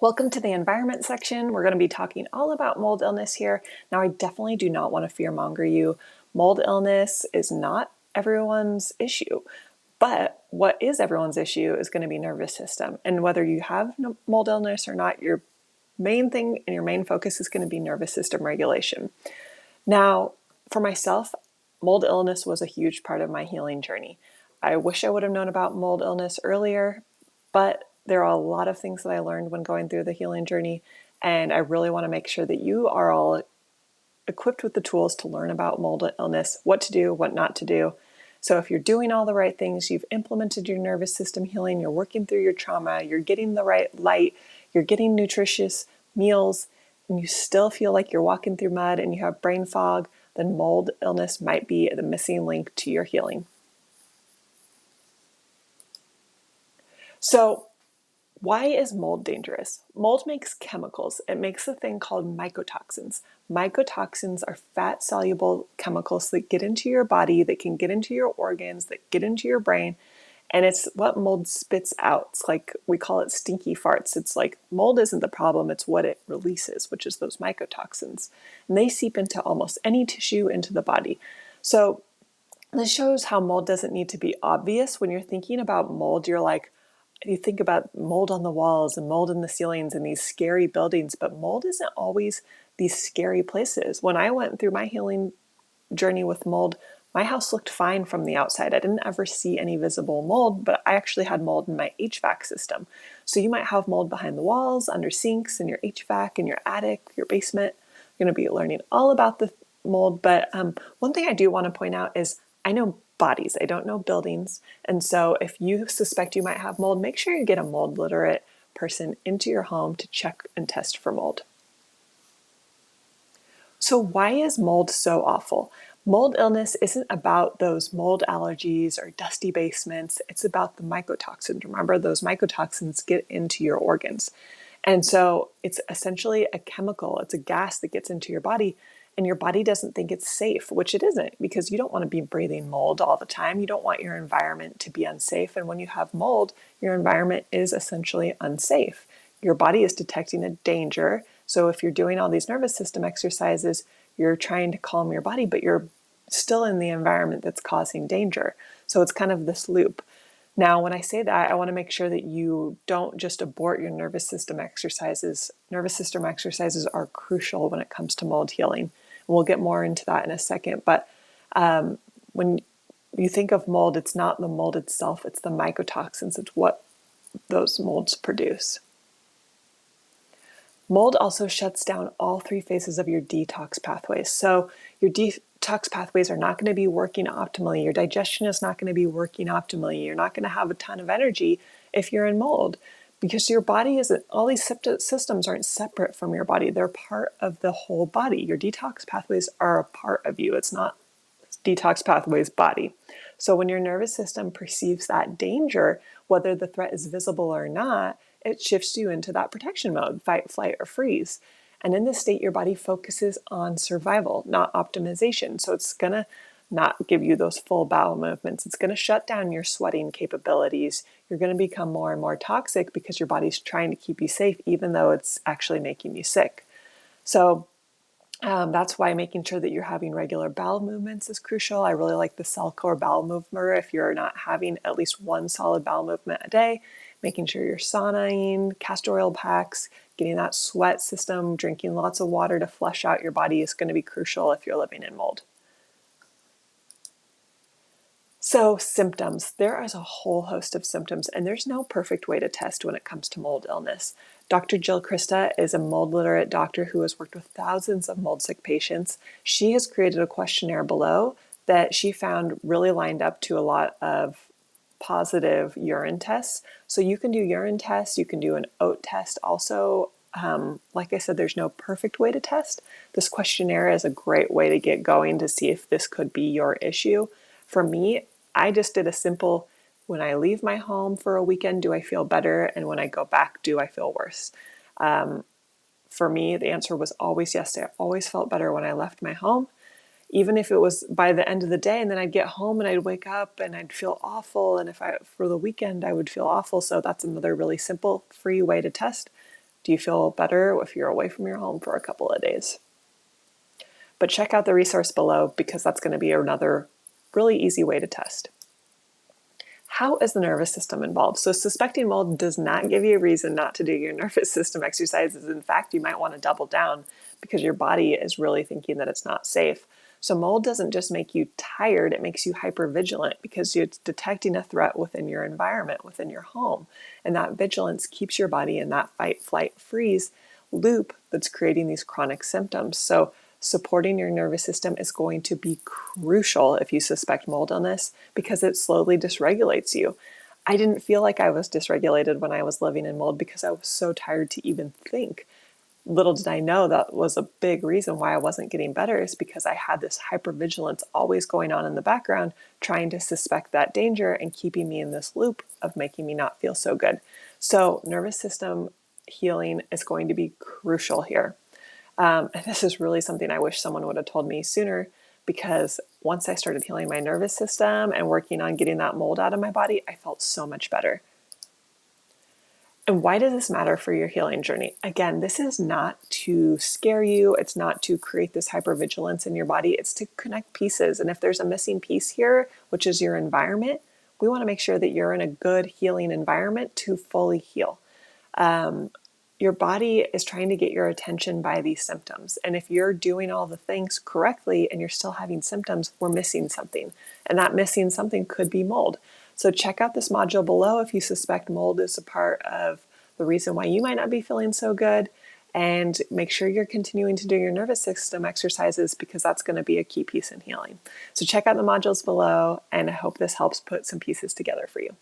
Welcome to the environment section. We're going to be talking all about mold illness here. Now, I definitely do not want to fearmonger you. Mold illness is not everyone's issue, but what is everyone's issue is going to be nervous system. And whether you have mold illness or not, your main thing and your main focus is going to be nervous system regulation. Now, for myself, mold illness was a huge part of my healing journey. I wish I would have known about mold illness earlier, but there are a lot of things that I learned when going through the healing journey, and I really want to make sure that you are all equipped with the tools to learn about mold illness, what to do, what not to do. So if you're doing all the right things, you've implemented your nervous system healing, you're working through your trauma, you're getting the right light, you're getting nutritious meals, and you still feel like you're walking through mud and you have brain fog, then mold illness might be the missing link to your healing. So why is mold dangerous? Mold makes chemicals. It makes a thing called mycotoxins. Mycotoxins are fat-soluble chemicals that get into your body, that can get into your organs, that get into your brain, and it's what mold spits out. It's like, we call it stinky farts. It's like mold isn't the problem, it's what it releases, which is those mycotoxins. And they seep into almost any tissue into the body. So this shows how mold doesn't need to be obvious. When you're thinking about mold, you think about mold on the walls and mold in the ceilings and these scary buildings, but mold isn't always these scary places. When I went through my healing journey with mold, my house looked fine from the outside. I didn't ever see any visible mold, but I actually had mold in my HVAC system. So you might have mold behind the walls, under sinks, in your HVAC, in your attic, your basement. You're going to be learning all about the mold, but one thing I do want to point out is I know bodies, I don't know buildings. And so if you suspect you might have mold, make sure you get a mold literate person into your home to check and test for mold. So why is mold so awful? Mold illness isn't about those mold allergies or dusty basements. It's about the mycotoxins. Remember, those mycotoxins get into your organs. And so it's essentially a chemical. It's a gas that gets into your body, and your body doesn't think it's safe, which it isn't, because you don't want to be breathing mold all the time. You don't want your environment to be unsafe. And when you have mold, your environment is essentially unsafe. Your body is detecting a danger. So if you're doing all these nervous system exercises, you're trying to calm your body, but you're still in the environment that's causing danger. So it's kind of this loop. Now, when I say that, I want to make sure that you don't just abort your nervous system exercises. Nervous system exercises are crucial when it comes to mold healing. We'll get more into that in a second. But when you think of mold, it's not the mold itself, it's the mycotoxins. It's what those molds produce. Mold also shuts down all three phases of your detox pathways. So your detox pathways are not going to be working optimally. Your digestion is not going to be working optimally. You're not going to have a ton of energy if you're in mold, because your body isn't, all these systems aren't separate from your body. They're part of the whole body. Your detox pathways are a part of you. It's not detox pathways body. So when your nervous system perceives that danger, whether the threat is visible or not, it shifts you into that protection mode, fight, flight, or freeze. And in this state, your body focuses on survival, not optimization. So it's going to not give you those full bowel movements. It's going to shut down your sweating capabilities. You're going to become more and more toxic because your body's trying to keep you safe, even though it's actually making you sick. So that's why making sure that you're having regular bowel movements is crucial. I really like the Cellcore bowel mover if you're not having at least one solid bowel movement a day. Making sure you're saunaing, castor oil packs, getting that sweat system, drinking lots of water to flush out your body is going to be crucial if you're living in mold. So symptoms, there is a whole host of symptoms, and there's no perfect way to test when it comes to mold illness. Dr. Jill Krista is a mold literate doctor who has worked with thousands of mold sick patients. She has created a questionnaire below that she found really lined up to a lot of positive urine tests. So you can do urine tests, you can do an oat test also. Like I said, there's no perfect way to test. This questionnaire is a great way to get going to see if this could be your issue. For me, I just did a simple, when I leave my home for a weekend, do I feel better? And when I go back, do I feel worse? For me, the answer was always yes. I always felt better when I left my home, even if it was by the end of the day, and then I'd get home and I'd wake up and I'd feel awful. And for the weekend, I would feel awful. So that's another really simple, free way to test. Do you feel better if you're away from your home for a couple of days? But check out the resource below because that's going to be another really easy way to test. How is the nervous system involved? So suspecting mold does not give you a reason not to do your nervous system exercises. In fact, you might want to double down because your body is really thinking that it's not safe. So mold doesn't just make you tired, it makes you hypervigilant because it's detecting a threat within your environment, within your home. And that vigilance keeps your body in that fight, flight, freeze loop that's creating these chronic symptoms. So supporting your nervous system is going to be crucial if you suspect mold illness because it slowly dysregulates you. I didn't feel like I was dysregulated when I was living in mold because I was so tired to even think. Little did I know that was a big reason why I wasn't getting better, is because I had this hypervigilance always going on in the background, trying to suspect that danger and keeping me in this loop of making me not feel so good. So nervous system healing is going to be crucial here. And this is really something I wish someone would have told me sooner, because once I started healing my nervous system and working on getting that mold out of my body, I felt so much better. And why does this matter for your healing journey? Again, this is not to scare you. It's not to create this hypervigilance in your body. It's to connect pieces. And if there's a missing piece here, which is your environment, we want to make sure that you're in a good healing environment to fully heal. Your body is trying to get your attention by these symptoms. And if you're doing all the things correctly and you're still having symptoms, we're missing something. And that missing something could be mold. So check out this module below if you suspect mold is a part of the reason why you might not be feeling so good. And make sure you're continuing to do your nervous system exercises because that's going to be a key piece in healing. So check out the modules below, and I hope this helps put some pieces together for you.